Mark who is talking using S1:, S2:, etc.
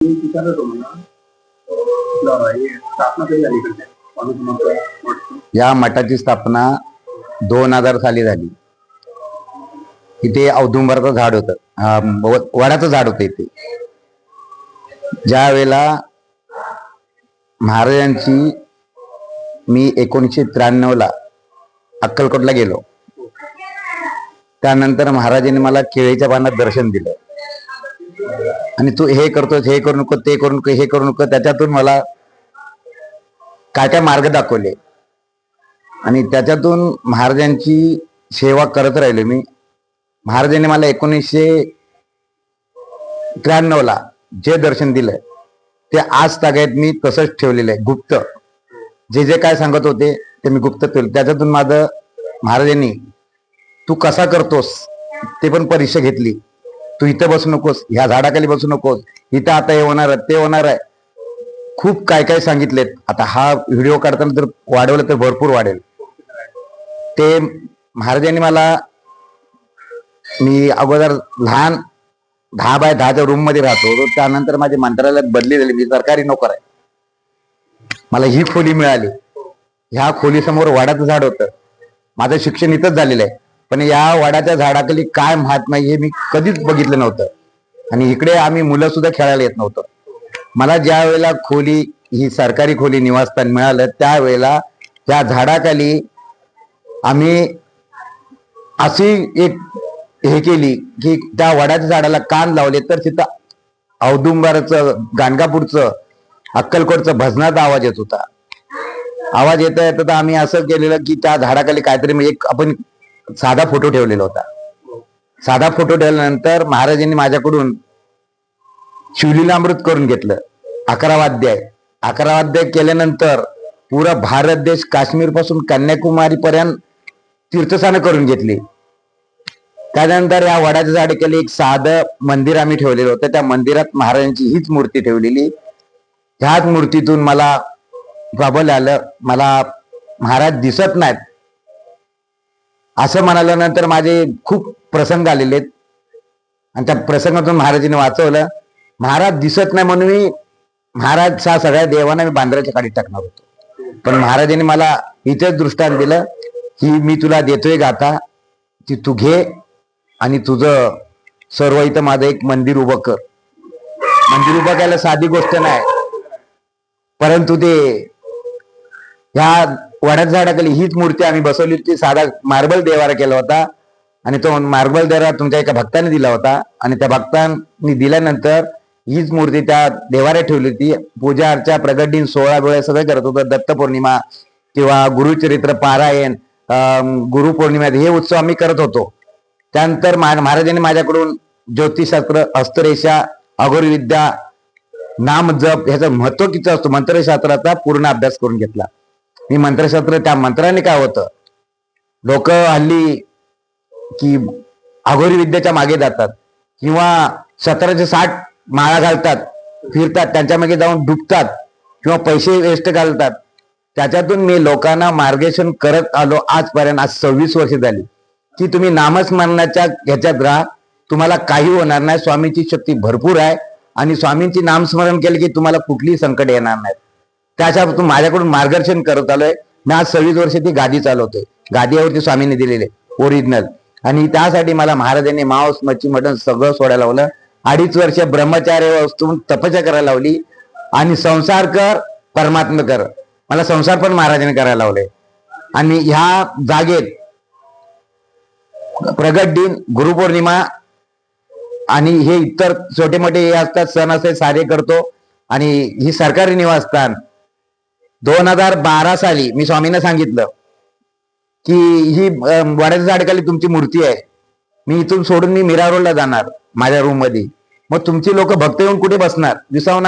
S1: मी विचारत होतो ना, हे स्थापना कधी झाली इकडच्या स्वामी समर्थ मठची?
S2: या मठाची स्थापना 2000 साली झाली. इथे औदुंबराचं झाड होतं, वडाचं झाड होतं इथे. ज्या वेळेला महाराजांची मी 1993 अक्कलकोटला गेलो, त्यानंतर महाराजांनी मला केळीच्या पानात दर्शन दिलं आणि तू हे करतोस, हे करू नको, ते करू नको, हे करू नको. त्याच्यातून मला काय काय मार्ग दाखवले आणि त्याच्यातून महाराजांची सेवा करत राहिलो मी. महाराजांनी मला 1993 जे दर्शन दिलं ते आज तागायत मी तसंच ठेवलेलं आहे, गुप्त. जे जे काय सांगत होते ते मी गुप्त ठेवलं. त्याच्यातून माझं महाराजांनी तू कसा करतोस ते पण परीक्षा घेतली. तू इथं बसू नकोस, ह्या झाडाखाली बसू नकोस, इथं आता हे होणार आहे, ते होणार आहे, खूप काय काय सांगितलेत. आता हा व्हिडिओ काढताना जर वाढवलं तर भरपूर वाढेल. ते महाराजांनी मला, मी अगोदर लहान 10 बाय 10च्या रूम मध्ये राहतो, त्यानंतर माझी मंत्रालयात बदली झाली. मी सरकारी नोकर आहे. मला ही खोली मिळाली. ह्या खोलीसमोर वडाचं झाड होतं. माझं शिक्षण इथंच झालेलं आहे, पण या वडाच्या झाडाखाली काय महात्मा हे मी कधीच बघितलं नव्हतं. आणि इकडे आम्ही मुलं सुद्धा खेळायला येत नव्हतं. मला ज्या वेळेला खोली, ही सरकारी खोली, निवासस्थान मिळालं, त्यावेळेला त्या झाडाखाली आम्ही अशी एक हे केली की त्या वडाच्या झाडाला कान लावले तर तिथं औदुंबराचं, गाणगापूरचं, अक्कलकोटचं भजनाचा आवाज येत होता. आवाज येता येत तर आम्ही असं केलेलं की त्या झाडाखाली काहीतरी एक आपण साधा फोटो ठेवलेला होता. साधा फोटो ठेवल्यानंतर महाराजांनी माझ्याकडून शिवलीलामृत करून घेतलं. 11 वाद्य आहे. 11 वाद्य केल्यानंतर पुरा भारत देश, काश्मीर पासून कन्याकुमारी पर्यंत तीर्थस्थानं करून घेतली. त्यानंतर या वडाच्या झाडाखाली एक साधं मंदिर आम्ही ठेवलेलं होतं. त्या मंदिरात महाराजांची हीच मूर्ती ठेवलेली. ह्याच मूर्तीतून मला प्रबल आलं, मला महाराज दिसत नाहीत असं म्हणाल्यानंतर माझे खूप प्रसंग आलेले आहेत आणि त्या प्रसंगातून महाराजांनी वाचवलं. महाराज दिसत नाही म्हणून मी, महाराज ह्या सगळ्या देवांना मी बांद्राच्या काढीत टाकणार होतो, पण महाराजांनी मला इथेच दृष्टांत दिलं की मी तुला देतोय गाथा, ती तू घे आणि तुझं सर्व इथं माझं एक मंदिर उभं कर. मंदिर उभं करायला साधी गोष्ट नाही, परंतु ते ह्या वडाच्या झाडाखाली हीच मूर्ती आम्ही बसवली होती. साधा मार्बल देवारा केला होता आणि तो मार्बल देवारा तुमच्या एका भक्ताने दिला होता आणि त्या भक्तांनी दिल्यानंतर हीच मूर्ती त्या देवाऱ्यात ठेवली होती. पूजा अर्चा, प्रगट दिन, 16 वेळा सगळं करत होतं. दत्त पौर्णिमा किंवा गुरुचरित्र पारायण, गुरुपौर्णिमा, हे उत्सव आम्ही करत होतो. त्यानंतर महाराजांनी माझ्याकडून ज्योतिषशास्त्र, हस्तरेषा, अघोरी विद्या, नाम जप ह्याचं महत्व किती असतो, मंत्रशास्त्राचा पूर्ण अभ्यास करून घेतला मी. मंत्रशास्त्र, त्या मंत्राने काय होतं, लोक हल्ली की अघोरी विद्याच्या मागे जातात किंवा 1760 माळा घालतात, फिरतात, त्यांच्या मागे जाऊन डुबतात किंवा पैसे वेस्ट घालतात. त्याच्यातून मी लोकांना मार्गदर्शन करत आलो आजपर्यंत. आज 26 वर्ष झाली की तुम्ही नामस्मरणाच्या ह्याच्यात राहा, तुम्हाला काही होणार नाही. स्वामींची शक्ती भरपूर आहे आणि स्वामींची नामस्मरण केलं की तुम्हाला कुठलीही संकट येणार नाहीत. त्याच्यातून माझ्याकडून मार्गदर्शन करत आलोय मी. आज 26 वर्ष ती गादी चालवतोय. गादीवरती स्वामींनी दिलेले ओरिजिनल, आणि त्यासाठी मला महाराजांनी मांस, मच्छी, मटण सगळं सोडायला लावलं. 2.5 वर्ष ब्रह्मचार्य वस्तून तपस्या करायला लावली आणि संसार कर, परमात्मा कर. मला संसार पण महाराजांनी करायला लावले. आणि ह्या जागेत प्रगट दिन, गुरुपौर्णिमा आणि हे इतर छोटे मोठे हे असतात सण, असे सारे करतो. आणि ही सरकारी निवासस्थान 2012 साली मी स्वामींना सांगितलं की ही वडाच्या झाडाखाली तुमची मूर्ती आहे, मी इथून सोडून मी मीरा रोडला जाणार माझ्या रूम मध्ये, मग तुमची लोक भक्त येऊन कुठे बसणार, विसावणार.